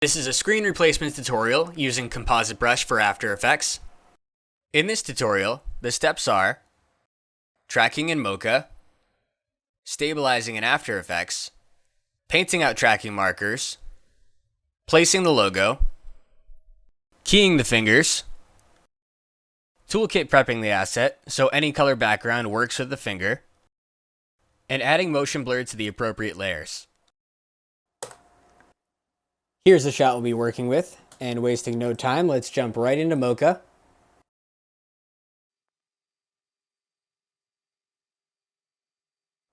This is a screen replacement tutorial using Composite Brush for After Effects. In this tutorial, the steps are tracking in Mocha, stabilizing in After Effects, painting out tracking markers, placing the logo, keying the fingers, toolkit prepping the asset so any color background works with the finger, and adding motion blur to the appropriate layers. Here's the shot we'll be working with, and wasting no time, let's jump right into Mocha.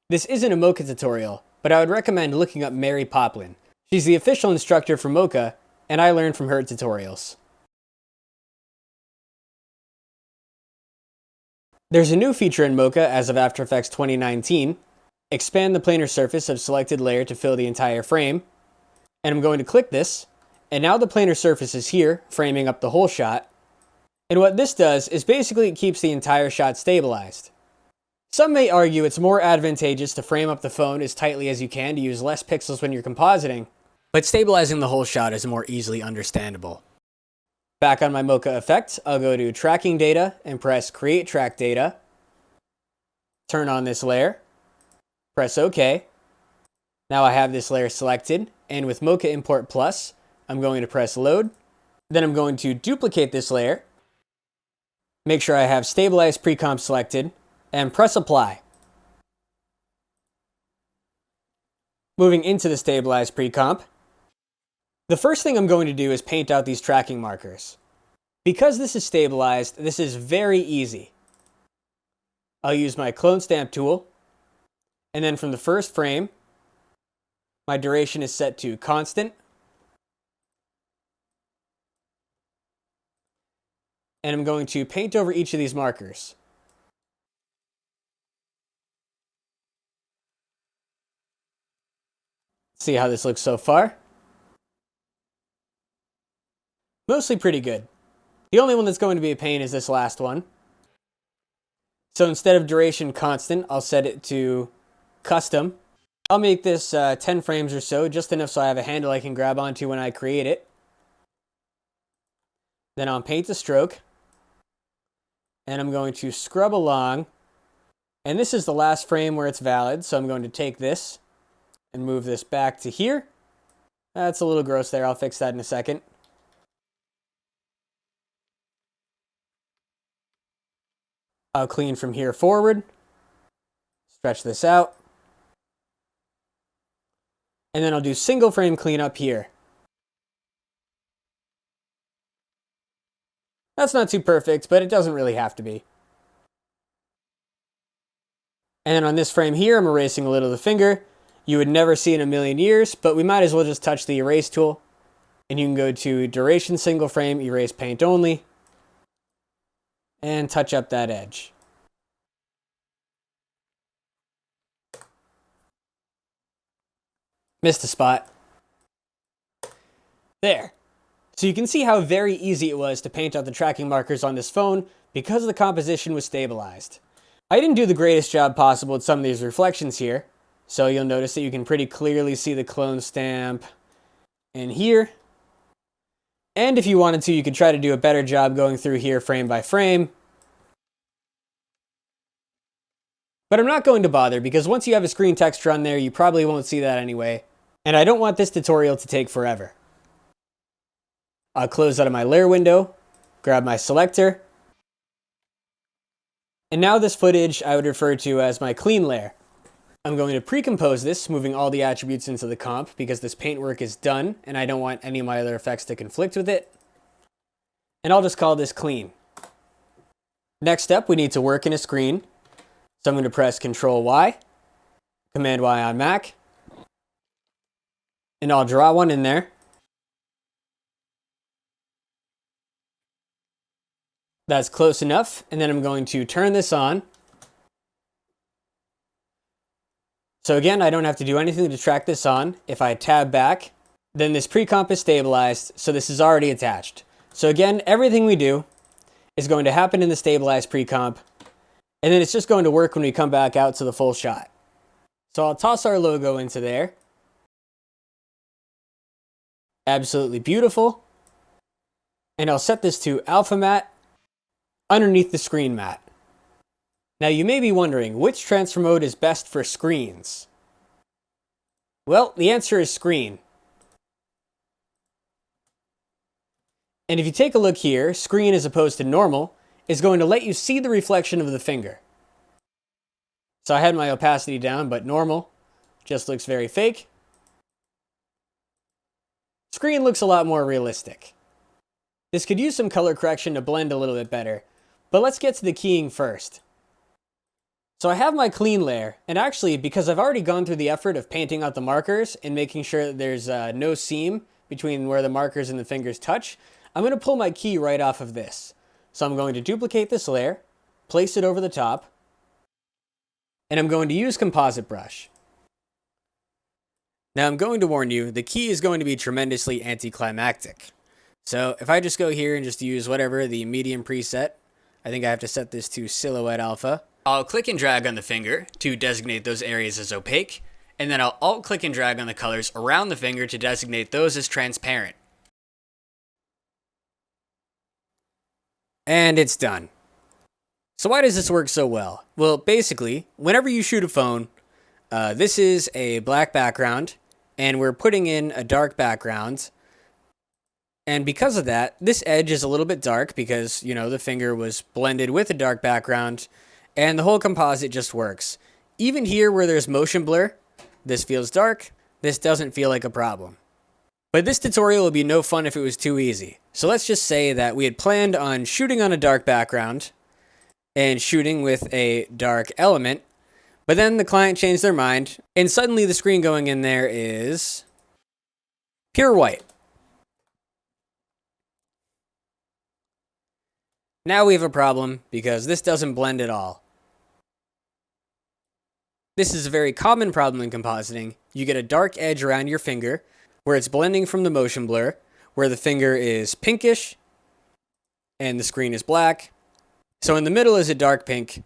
This isn't a Mocha tutorial, but I would recommend looking up Mary Poplin. She's the official instructor for Mocha, and I learned from her tutorials. There's a new feature in Mocha as of After Effects 2019. Expand the planar surface of selected layer to fill the entire frame. And I'm going to click this, and now the planar surface is here, framing up the whole shot. And what this does is basically it keeps the entire shot stabilized. Some may argue it's more advantageous to frame up the phone as tightly as you can to use less pixels when you're compositing, but stabilizing the whole shot is more easily understandable. Back on my Mocha effect, I'll go to Tracking Data and press Create Track Data. Turn on this layer, press OK. Now I have this layer selected, and with Mocha Import Plus, I'm going to press Load. Then I'm going to duplicate this layer, make sure I have Stabilize Pre-Comp selected, and press Apply. Moving into the Stabilize Pre-Comp, the first thing I'm going to do is paint out these tracking markers. Because this is stabilized, this is very easy. I'll use my Clone Stamp tool, and then from the first frame, my duration is set to constant. And I'm going to paint over each of these markers. See how this looks so far? Mostly pretty good. The only one that's going to be a pain is this last one. So instead of duration constant, I'll set it to custom. I'll make this 10 frames or so, just enough so I have a handle I can grab onto when I create it. Then I'll paint the stroke. And I'm going to scrub along. And this is the last frame where it's valid, so I'm going to take this and move this back to here. That's a little gross there, I'll fix that in a second. I'll clean from here forward. Stretch this out. And then I'll do single frame cleanup here. That's not too perfect, but it doesn't really have to be. And then on this frame here, I'm erasing a little of the finger. You would never see in a million years, but we might as well just touch the erase tool. And you can go to duration single frame, erase paint only, and touch up that edge. Missed a spot. There. So you can see how very easy it was to paint out the tracking markers on this phone because the composition was stabilized. I didn't do the greatest job possible with some of these reflections here, so you'll notice that you can pretty clearly see the clone stamp in here. And if you wanted to, you could try to do a better job going through here frame by frame. But I'm not going to bother because once you have a screen texture on there, you probably won't see that anyway. And I don't want this tutorial to take forever. I'll close out of my layer window, grab my selector. And now this footage I would refer to as my clean layer. I'm going to pre-compose this, moving all the attributes into the comp because this paint work is done and I don't want any of my other effects to conflict with it. And I'll just call this clean. Next up, we need to work in a screen. So I'm going to press Ctrl Y, Command Y on Mac, and I'll draw one in there. That's close enough, and then I'm going to turn this on. So again, I don't have to do anything to track this on. If I tab back, then this pre-comp is stabilized, so this is already attached. So again, everything we do is going to happen in the stabilized pre-comp, and then it's just going to work when we come back out to the full shot. So I'll toss our logo into there. Absolutely beautiful. And I'll set this to alpha matte underneath the screen matte. Now you may be wondering, which transfer mode is best for screens? Well, the answer is screen. And if you take a look here, screen as opposed to normal is going to let you see the reflection of the finger. So I had my opacity down, but normal just looks very fake. Screen looks a lot more realistic. This could use some color correction to blend a little bit better, but let's get to the keying first. So I have my clean layer, and actually, because I've already gone through the effort of painting out the markers and making sure that there's no seam between where the markers and the fingers touch, I'm going to pull my key right off of this. So I'm going to duplicate this layer, place it over the top, and I'm going to use Composite Brush. Now I'm going to warn you, the key is going to be tremendously anticlimactic. So if I just go here and just use whatever, the medium preset, I think I have to set this to Silhouette Alpha. I'll click and drag on the finger to designate those areas as opaque, and then I'll alt click and drag on the colors around the finger to designate those as transparent. And it's done. So why does this work so well? Well, basically, whenever you shoot a phone, this is a black background, and we're putting in a dark background. And because of that, this edge is a little bit dark because, you know, the finger was blended with a dark background, and the whole composite just works. Even here where there's motion blur, this feels dark, this doesn't feel like a problem. But this tutorial would be no fun if it was too easy. So let's just say that we had planned on shooting on a dark background and shooting with a dark element, but then the client changed their mind, and suddenly the screen going in there is pure white. Now we have a problem because this doesn't blend at all. This is a very common problem in compositing. You get a dark edge around your finger where it's blending from the motion blur, where the finger is pinkish and the screen is black. So in the middle is a dark pink,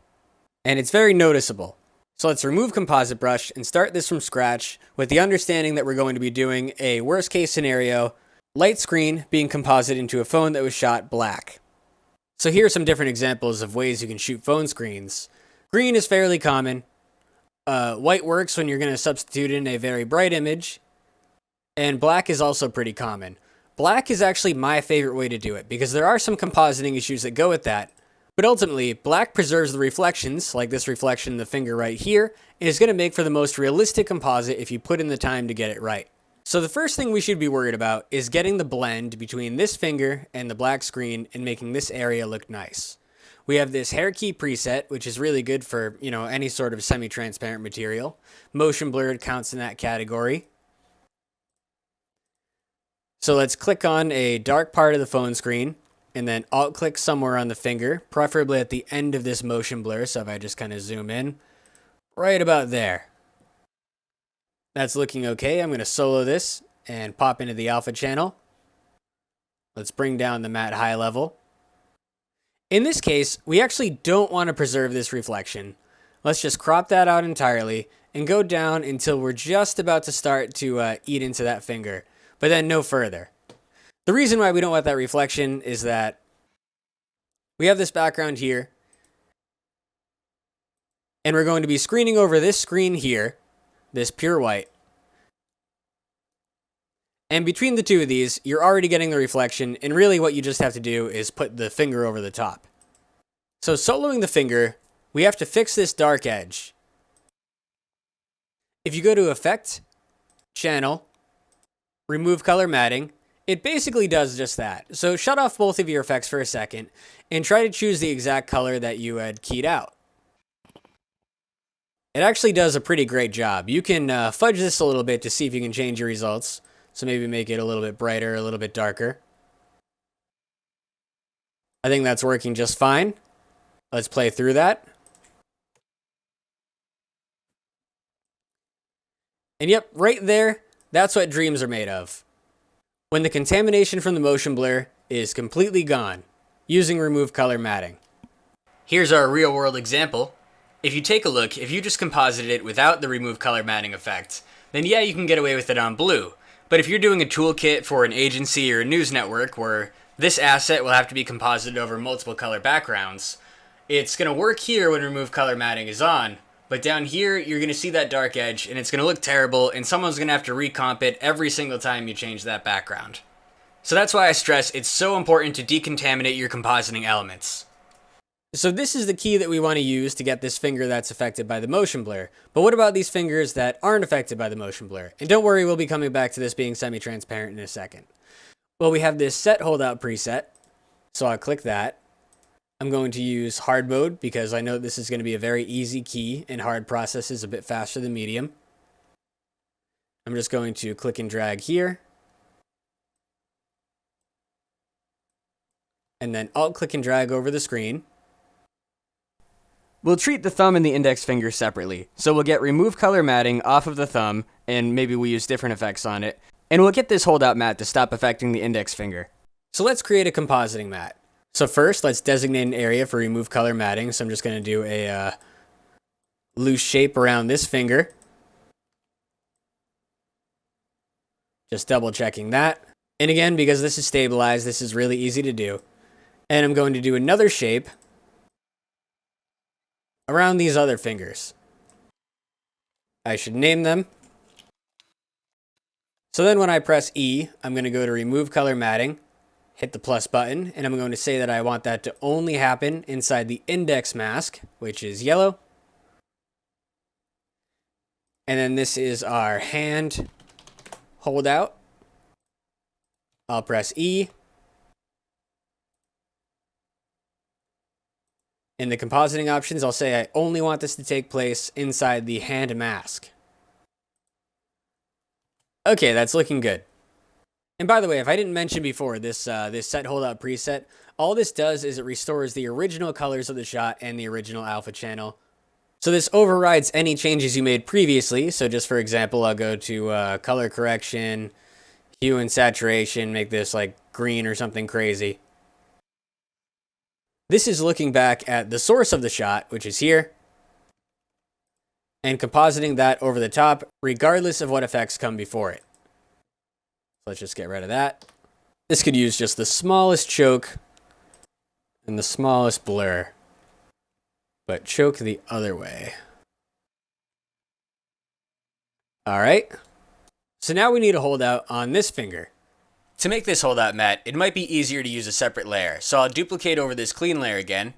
and it's very noticeable. So let's remove Composite Brush and start this from scratch with the understanding that we're going to be doing a worst case scenario, light screen being composite into a phone that was shot black. So here are some different examples of ways you can shoot phone screens. Green is fairly common. White works when you're going to substitute in a very bright image. And black is also pretty common. Black is actually my favorite way to do it because there are some compositing issues that go with that. But ultimately, black preserves the reflections, like this reflection in the finger right here, and is going to make for the most realistic composite if you put in the time to get it right. So the first thing we should be worried about is getting the blend between this finger and the black screen and making this area look nice. We have this hair key preset, which is really good for, you know, any sort of semi-transparent material. Motion blur counts in that category. So let's click on a dark part of the phone screen and then alt click somewhere on the finger, preferably at the end of this motion blur. So if I just kind of zoom in, right about there. That's looking okay. I'm going to solo this and pop into the alpha channel. Let's bring down the matte high level. In this case, we actually don't want to preserve this reflection. Let's just crop that out entirely and go down until we're just about to start to eat into that finger, but then no further. The reason why we don't want that reflection is that we have this background here, and we're going to be screening over this screen here, this pure white. And between the two of these, you're already getting the reflection, and really what you just have to do is put the finger over the top. So soloing the finger, we have to fix this dark edge. If you go to Effect, Channel, Remove Color Matting, it basically does just that. So shut off both of your effects for a second, and try to choose the exact color that you had keyed out. It actually does a pretty great job. You can fudge this a little bit to see if you can change your results. So maybe make it a little bit brighter, a little bit darker. I think that's working just fine. Let's play through that. And yep, right there, that's what dreams are made of. When the contamination from the motion blur is completely gone, using Remove Color Matting. Here's our real world example. If you take a look, if you just composited it without the Remove Color Matting effect, then yeah, you can get away with it on blue. But if you're doing a toolkit for an agency or a news network where this asset will have to be composited over multiple color backgrounds, it's going to work here when remove color matting is on, but down here you're going to see that dark edge and it's going to look terrible and someone's going to have to recomp it every single time you change that background. So that's why I stress it's so important to decontaminate your compositing elements. So this is the key that we want to use to get this finger that's affected by the motion blur. But what about these fingers that aren't affected by the motion blur? And don't worry, we'll be coming back to this being semi-transparent in a second. Well, we have this set holdout preset, so I'll click that. I'm going to use hard mode because I know this is going to be a very easy key and hard process is a bit faster than medium. I'm just going to click and drag here. And then alt click and drag over the screen. We'll treat the thumb and the index finger separately. So we'll get remove color matting off of the thumb, and maybe we use different effects on it. And we'll get this holdout mat to stop affecting the index finger. So let's create a compositing mat. So first, let's designate an area for remove color matting. So I'm just going to do a loose shape around this finger. Just double checking that. And again, because this is stabilized, this is really easy to do. And I'm going to do another shape around these other fingers. I should name them. So then when I press E, I'm going to go to remove color matting, hit the plus button, and I'm going to say that I want that to only happen inside the index mask, which is yellow. And then this is our hand holdout. I'll press E. In the compositing options, I'll say I only want this to take place inside the hand mask. Okay, that's looking good. And by the way, if I didn't mention before, this set holdout preset, all this does is it restores the original colors of the shot and the original alpha channel. So this overrides any changes you made previously. So just for example, I'll go to color correction, hue and saturation, make this like green or something crazy. This is looking back at the source of the shot, which is here, and compositing that over the top, regardless of what effects come before it. So let's just get rid of that. This could use just the smallest choke and the smallest blur, but choke the other way. All right. So now we need a holdout on this finger. To make this holdout matte, it might be easier to use a separate layer. So I'll duplicate over this clean layer again.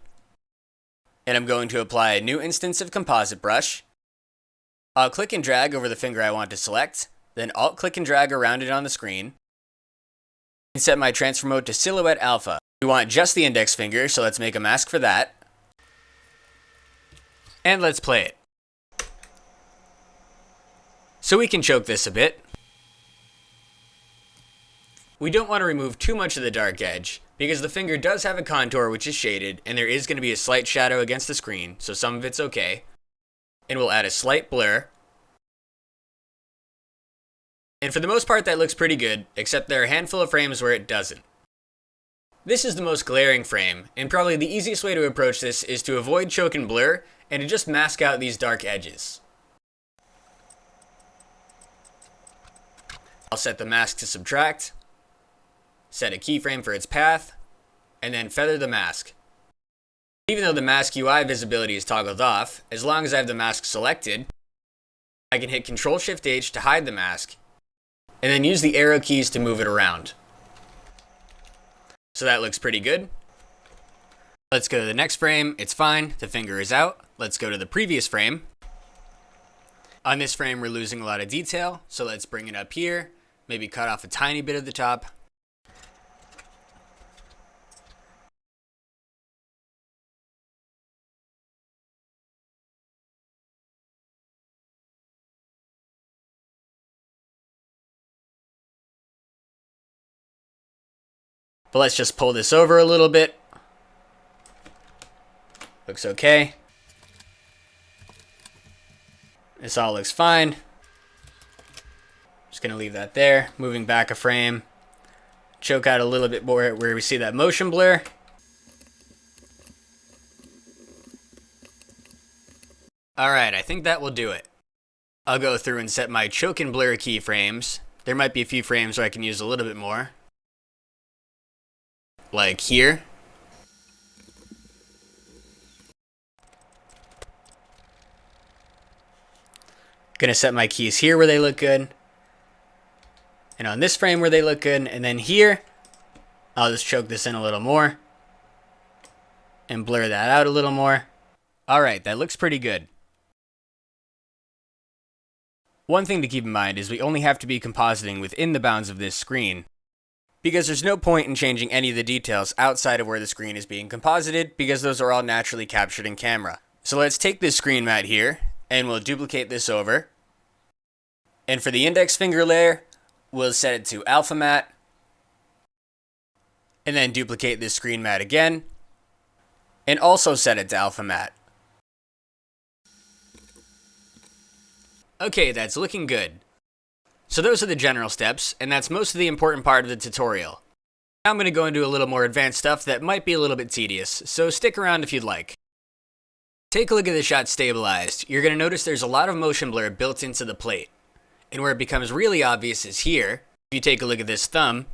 And I'm going to apply a new instance of Composite Brush. I'll click and drag over the finger I want to select. Then Alt click and drag around it on the screen. And set my transfer mode to Silhouette Alpha. We want just the index finger, so let's make a mask for that. And let's play it. So we can choke this a bit. We don't want to remove too much of the dark edge, because the finger does have a contour which is shaded, and there is going to be a slight shadow against the screen, so some of it's okay. And we'll add a slight blur. And for the most part that looks pretty good, except there are a handful of frames where it doesn't. This is the most glaring frame, and probably the easiest way to approach this is to avoid choke and blur, and to just mask out these dark edges. I'll set the mask to subtract. Set a keyframe for its path, and then feather the mask. Even though the mask UI visibility is toggled off, as long as I have the mask selected, I can hit Ctrl-Shift-H to hide the mask, and then use the arrow keys to move it around. So that looks pretty good. Let's go to the next frame. It's fine, the finger is out. Let's go to the previous frame. On this frame, we're losing a lot of detail, so let's bring it up here, maybe cut off a tiny bit of the top. But let's just pull this over a little bit. Looks okay. This all looks fine. Just gonna leave that there. Moving back a frame. Choke out a little bit more where we see that motion blur. Alright, I think that will do it. I'll go through and set my choke and blur keyframes There might be a few frames where I can use a little bit more. Like here. Gonna set my keys here where they look good. And on this frame where they look good. And then here, I'll just choke this in a little more. And blur that out a little more. Alright, that looks pretty good. One thing to keep in mind is we only have to be compositing within the bounds of this screen, because there's no point in changing any of the details outside of where the screen is being composited, because those are all naturally captured in camera. So let's take this screen matte here, and we'll duplicate this over. And for the index finger layer, we'll set it to alpha matte, and then duplicate this screen matte again, and also set it to alpha matte. Okay, that's looking good. So those are the general steps, and that's most of the important part of the tutorial. Now I'm going to go into a little more advanced stuff that might be a little bit tedious, so stick around if you'd like. Take a look at the shot stabilized. You're going to notice there's a lot of motion blur built into the plate. And where it becomes really obvious is here. If you take a look at this thumb,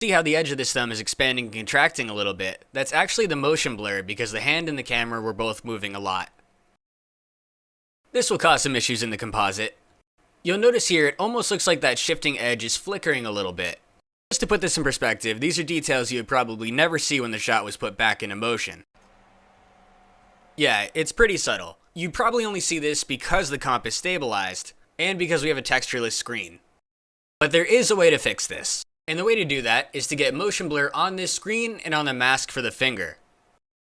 see how the edge of this thumb is expanding and contracting a little bit. That's actually the motion blur because the hand and the camera were both moving a lot. This will cause some issues in the composite. You'll notice here it almost looks like that shifting edge is flickering a little bit. Just to put this in perspective, these are details you would probably never see when the shot was put back into motion. Yeah, it's pretty subtle. You probably only see this because the comp is stabilized, and because we have a textureless screen. But there is a way to fix this. And the way to do that is to get motion blur on this screen and on the mask for the finger.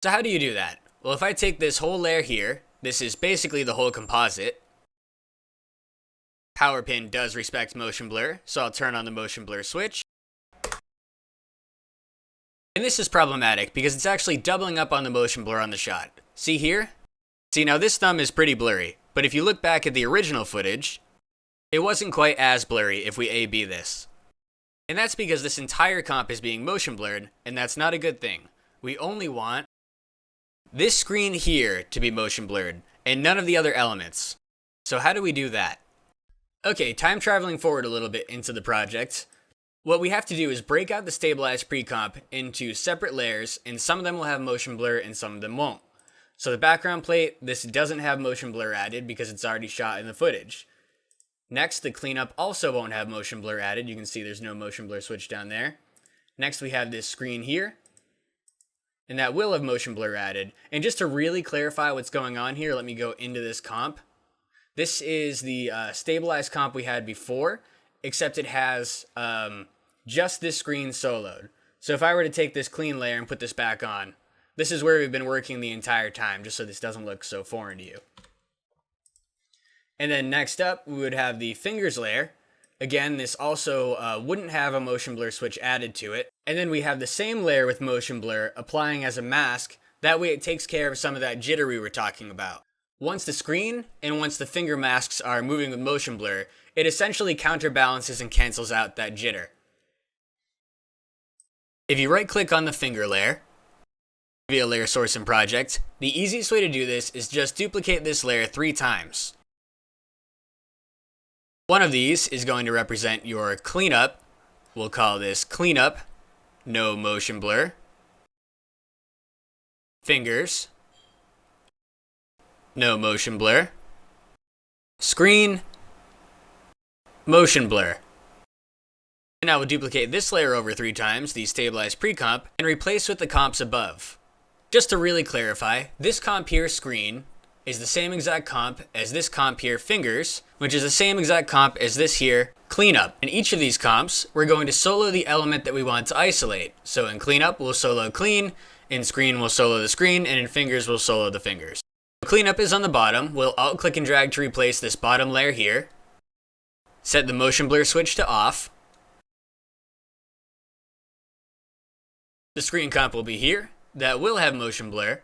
So how do you do that? Well, if I take this whole layer here, this is basically the whole composite. Power pin does respect motion blur, so I'll turn on the motion blur switch. And this is problematic because it's actually doubling up on the motion blur on the shot. See here? See, now this thumb is pretty blurry, but if you look back at the original footage, it wasn't quite as blurry if we A/B this. And that's because this entire comp is being motion blurred, and that's not a good thing. We only want this screen here to be motion blurred, and none of the other elements. So how do we do that? Okay, time traveling forward a little bit into the project. What we have to do is break out the stabilized pre-comp into separate layers, and some of them will have motion blur and some of them won't. So the background plate, this doesn't have motion blur added because it's already shot in the footage. Next, the cleanup also won't have motion blur added. You can see there's no motion blur switch down there. Next, we have this screen here, and that will have motion blur added. And just to really clarify what's going on here, let me go into this comp. This is the stabilized comp we had before, except it has just this screen soloed. So if I were to take this clean layer and put this back on, this is where we've been working the entire time, just so this doesn't look so foreign to you. And then next up, we would have the fingers layer. Again, this also wouldn't have a motion blur switch added to it. And then we have the same layer with motion blur applying as a mask. That way it takes care of some of that jitter we were talking about. Once the screen and once the finger masks are moving with motion blur, it essentially counterbalances and cancels out that jitter. If you right click on the finger layer, via layer source and project, the easiest way to do this is just duplicate this layer 3 times. One of these is going to represent your cleanup. We'll call this cleanup, no motion blur. Fingers, no motion blur. Screen, motion blur. And now we'll duplicate this layer over 3 times, the stabilized pre-comp, and replace with the comps above. Just to really clarify, this comp here, screen, is the same exact comp as this comp here, fingers, which is the same exact comp as this here, cleanup. In each of these comps, we're going to solo the element that we want to isolate. So in cleanup, we'll solo clean, in screen, we'll solo the screen, and in fingers, we'll solo the fingers. Cleanup is on the bottom. We'll alt-click and drag to replace this bottom layer here. Set the motion blur switch to off. The screen comp will be here. That will have motion blur.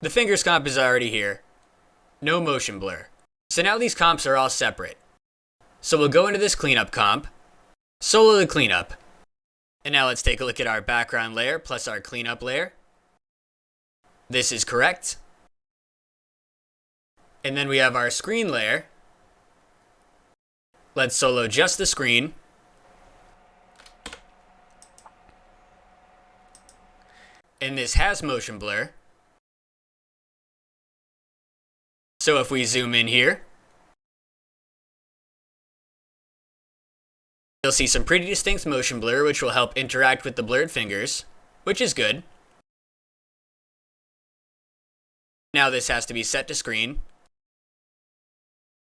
The fingers comp is already here. No motion blur. So now these comps are all separate. So we'll go into this cleanup comp, solo the cleanup. And now let's take a look at our background layer plus our cleanup layer. This is correct. And then we have our screen layer. Let's solo just the screen. And this has motion blur. So if we zoom in here, you'll see some pretty distinct motion blur, which will help interact with the blurred fingers, which is good. Now this has to be set to screen.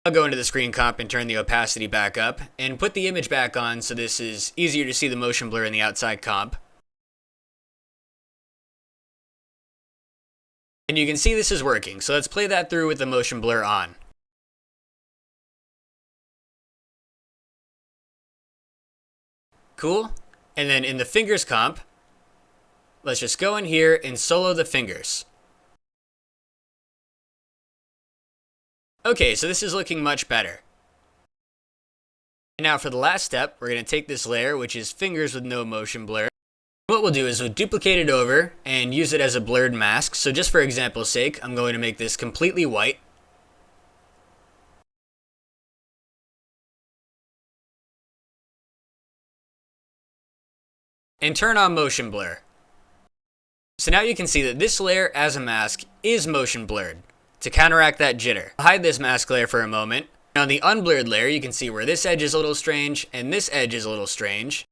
I'll go into the screen comp and turn the opacity back up and put the image back on so this is easier to see the motion blur in the outside comp. And you can see this is working, so let's play that through with the motion blur on. Cool. And then in the fingers comp, let's just go in here and solo the fingers. Okay, so this is looking much better. And now for the last step, we're going to take this layer, which is fingers with no motion blur. What we'll do is we'll duplicate it over and use it as a blurred mask. So just for example's sake, I'm going to make this completely white. And turn on motion blur. So now you can see that this layer as a mask is motion blurred to counteract that jitter. I'll hide this mask layer for a moment. Now on the unblurred layer, you can see where this edge is a little strange and this edge is a little strange.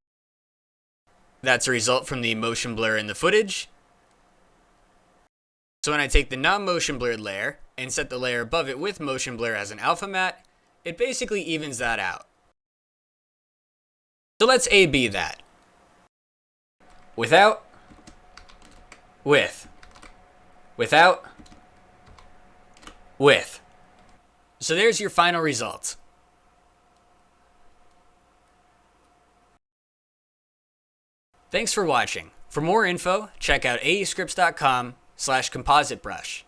That's a result from the motion blur in the footage. So when I take the non-motion blurred layer and set the layer above it with motion blur as an alpha matte, it basically evens that out. So let's A/B that. Without, with, without, with. So there's your final result. Thanks for watching. For more info, check out aescripts.com/compositebrush.